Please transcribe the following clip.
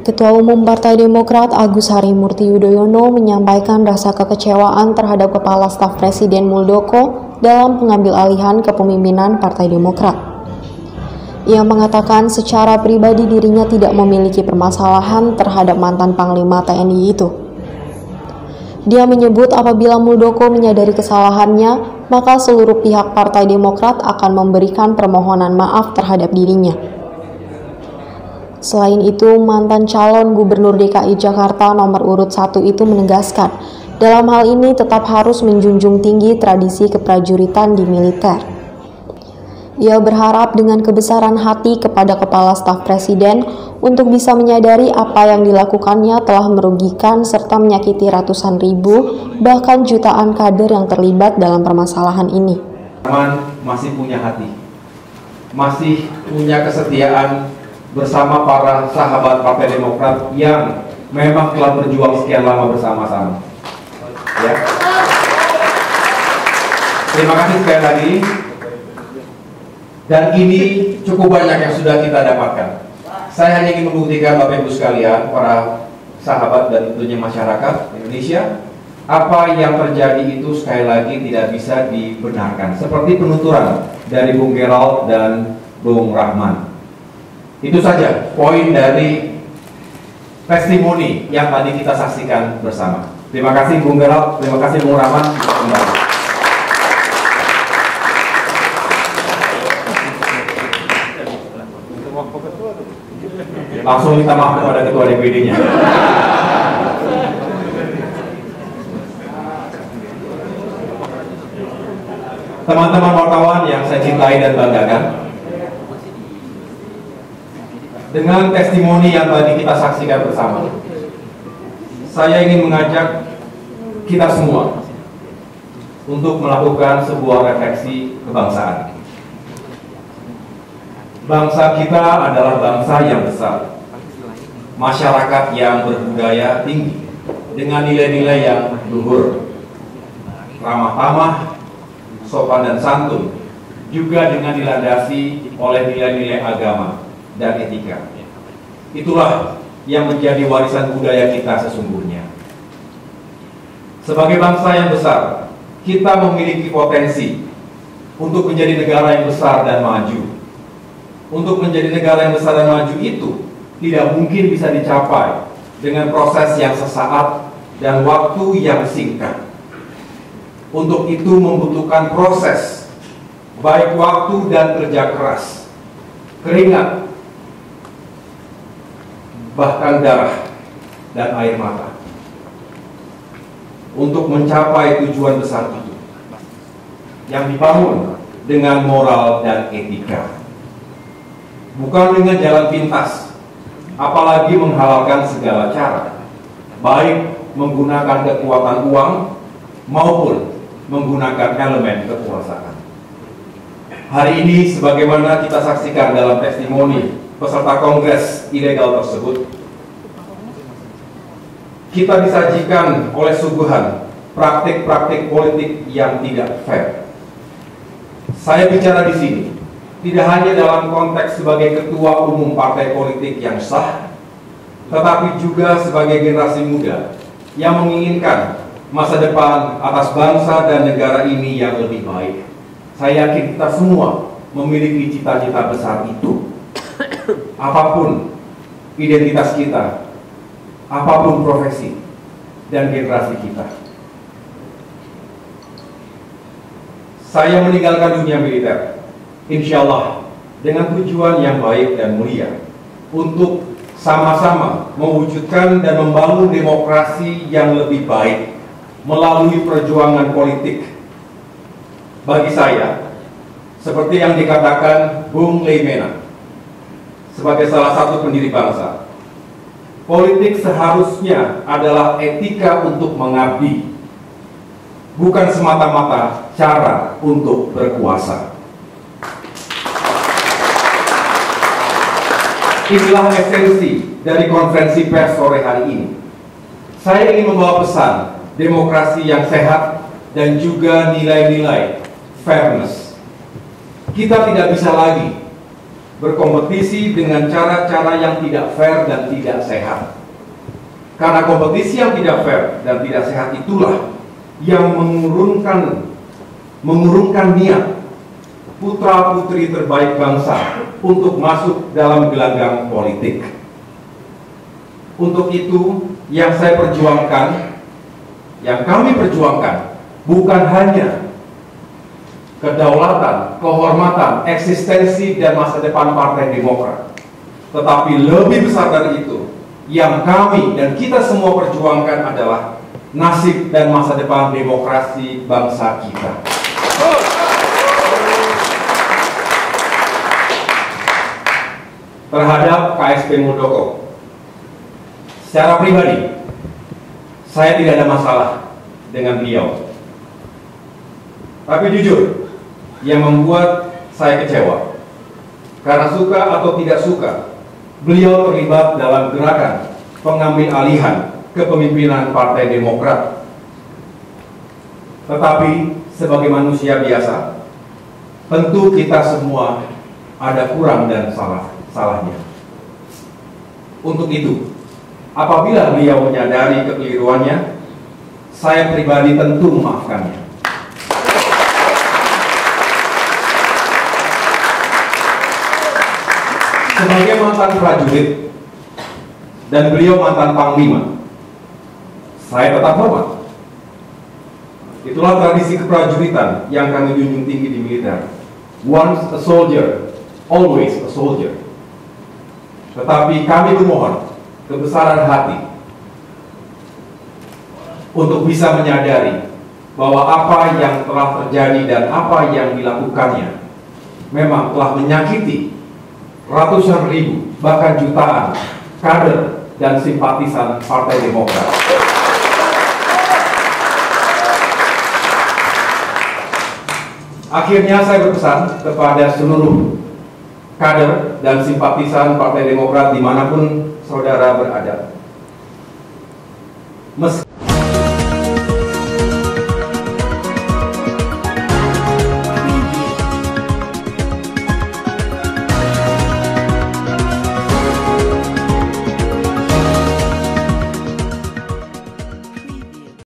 Ketua Umum Partai Demokrat Agus Harimurti Yudhoyono menyampaikan rasa kekecewaan terhadap Kepala Staf Presiden Muldoko dalam pengambil alihan kepemimpinan Partai Demokrat. Ia mengatakan secara pribadi dirinya tidak memiliki permasalahan terhadap mantan Panglima TNI itu. Dia menyebut apabila Muldoko menyadari kesalahannya, maka seluruh pihak Partai Demokrat akan memberikan permohonan maaf terhadap dirinya. Selain itu, mantan calon Gubernur DKI Jakarta nomor urut 1 itu menegaskan, dalam hal ini tetap harus menjunjung tinggi tradisi keprajuritan di militer. Ia berharap dengan kebesaran hati kepada Kepala Staf Presiden untuk bisa menyadari apa yang dilakukannya telah merugikan serta menyakiti ratusan ribu, bahkan jutaan kader yang terlibat dalam permasalahan ini. Masih punya hati, masih punya kesetiaan bersama para sahabat Partai Demokrat yang memang telah berjuang sekian lama bersama-sama. Ya. Terima kasih sekali lagi. Dan ini cukup banyak yang sudah kita dapatkan. Saya hanya ingin membuktikan Bapak Ibu sekalian, para sahabat dan tentunya masyarakat Indonesia, apa yang terjadi itu sekali lagi tidak bisa dibenarkan. Seperti penuturan dari Bung Gerald dan Bung Rahman. Itu saja poin dari testimoni yang tadi kita saksikan bersama. Terima kasih Bung Gerald, terima kasih Bung Rahman. Langsung minta maaf kepada Ketua DPD-nya. Teman-teman wartawan yang saya cintai dan banggakan, dengan testimoni yang tadi kita saksikan bersama, saya ingin mengajak kita semua untuk melakukan sebuah refleksi kebangsaan. Bangsa kita adalah bangsa yang besar, masyarakat yang berbudaya tinggi, dengan nilai-nilai yang luhur, ramah tamah, sopan dan santun, juga dengan dilandasi oleh nilai-nilai agama dan etika. Itulah yang menjadi warisan budaya kita sesungguhnya. Sebagai bangsa yang besar, kita memiliki potensi untuk menjadi negara yang besar dan maju. Untuk menjadi negara yang besar dan maju itu tidak mungkin bisa dicapai dengan proses yang sesaat dan waktu yang singkat. Untuk itu membutuhkan proses, baik waktu dan kerja keras, keringat, bahkan darah dan air mata untuk mencapai tujuan besar itu yang dibangun dengan moral dan etika, bukan dengan jalan pintas, apalagi menghalalkan segala cara, baik menggunakan kekuatan uang maupun menggunakan elemen kekuasaan. Hari ini sebagaimana kita saksikan dalam testimoni peserta kongres ilegal tersebut, kita disajikan oleh suguhan praktik-praktik politik yang tidak fair. Saya bicara di sini tidak hanya dalam konteks sebagai ketua umum partai politik yang sah, tetapi juga sebagai generasi muda yang menginginkan masa depan atas bangsa dan negara ini yang lebih baik. Saya yakin kita semua memiliki cita-cita besar itu. Apapun identitas kita, apapun profesi dan generasi kita. Saya meninggalkan dunia militer, insya Allah dengan tujuan yang baik dan mulia, untuk sama-sama mewujudkan dan membangun demokrasi yang lebih baik melalui perjuangan politik. Bagi saya, seperti yang dikatakan Bung Leimena sebagai salah satu pendiri bangsa, politik seharusnya adalah etika untuk mengabdi, bukan semata-mata cara untuk berkuasa. Inilah esensi dari konferensi pers sore hari ini. Saya ingin membawa pesan demokrasi yang sehat dan juga nilai-nilai fairness. Kita tidak bisa lagi berkompetisi dengan cara-cara yang tidak fair dan tidak sehat. Karena kompetisi yang tidak fair dan tidak sehat itulah yang mengurungkan niat putra-putri terbaik bangsa untuk masuk dalam gelanggang politik. Untuk itu, yang saya perjuangkan, yang kami perjuangkan, bukan hanya kedaulatan, kehormatan, eksistensi, dan masa depan Partai Demokrat, tetapi lebih besar dari itu, yang kami dan kita semua perjuangkan adalah nasib dan masa depan demokrasi bangsa kita. Terhadap KSP Muldoko, secara pribadi, saya tidak ada masalah dengan beliau. Tapi jujur, yang membuat saya kecewa, karena suka atau tidak suka, beliau terlibat dalam gerakan pengambil alihan kepemimpinan Partai Demokrat. Tetapi sebagai manusia biasa, tentu kita semua ada kurang dan salahnya. Untuk itu, apabila beliau menyadari kekeliruannya, saya pribadi tentu memaafkannya. Sebagai mantan prajurit dan beliau mantan panglima, saya tetap hormat. Itulah tradisi keprajuritan yang kami junjung tinggi di militer. Once a soldier, always a soldier. Tetapi kami memohon kebesaran hati untuk bisa menyadari bahwa apa yang telah terjadi dan apa yang dilakukannya memang telah menyakiti ratusan ribu, bahkan jutaan kader dan simpatisan Partai Demokrat. Akhirnya saya berpesan kepada seluruh kader dan simpatisan Partai Demokrat dimanapun saudara berada.